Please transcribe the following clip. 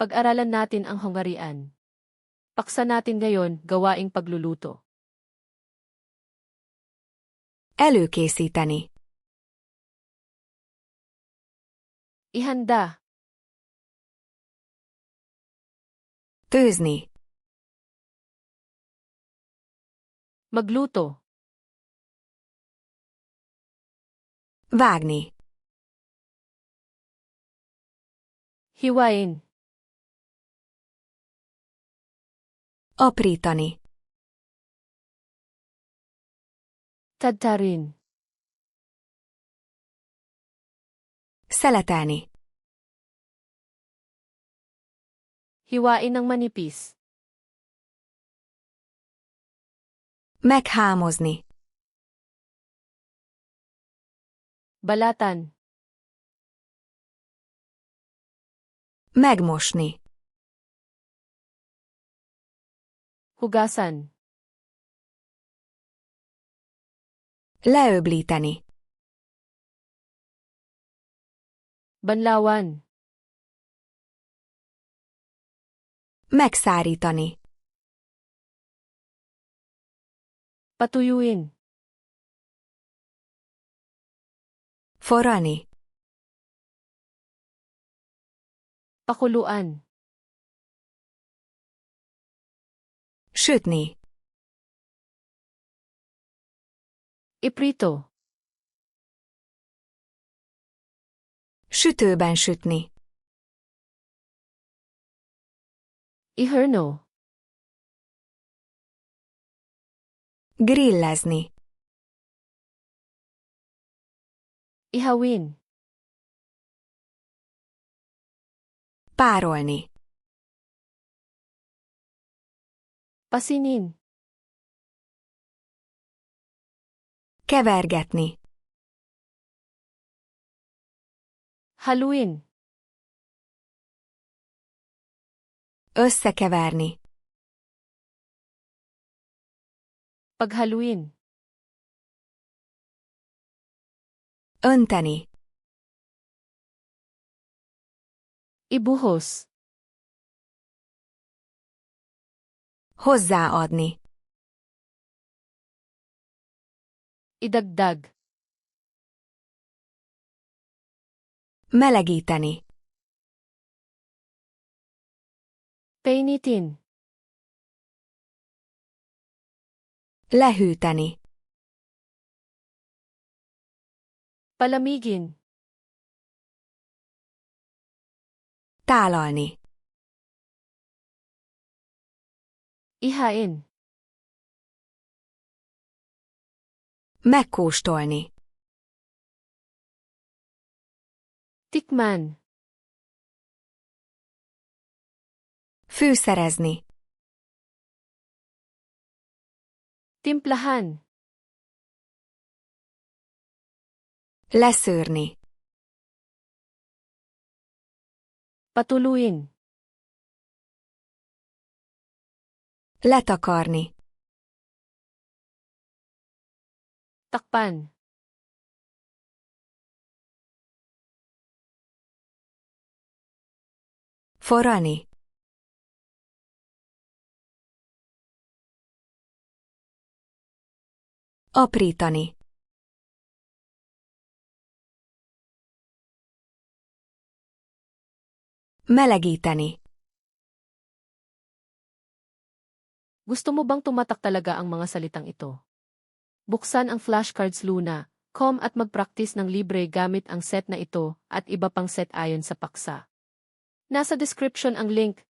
Pag-aralan natin ang Hungarian. Paksa natin ngayon, gawaing pagluluto. Előkészíteni. Ihanda. Tőzni. Magluto. Vágni. Hiwain. Aprítani. Tadtarin. Szeletelni. Hiwain ng manipis. Meghámozni. Balatan. Megmosni. Hugasan. Leöblíteni. Banlawan. Megszárítani. Patuyuin. Forrani. Pakuluan. Sütni. Iprito. Sütőben sütni. Iherno. Grillezni. Ihawin. Párolni. Pasinin. Kevergetni. Haluin. Összekeverni. Paghaluin. Önteni. Ibuhos. Hozzáadni. Idagdag. Melegíteni. Painitin. Lehűteni. Palamigin. Tálalni. Ihain. Megkóstolni. Tikman. Fűszerezni. Timplahan. Leszőrni. Patuluin. Letakarni. Takpan. Forrani. Aprítani. Melegíteni. Gusto mo bang tumatak talaga ang mga salitang ito? Buksan ang FlashcardsLuna.com at mag-practice ng libre gamit ang set na ito at iba pang set ayon sa paksa. Nasa description ang link.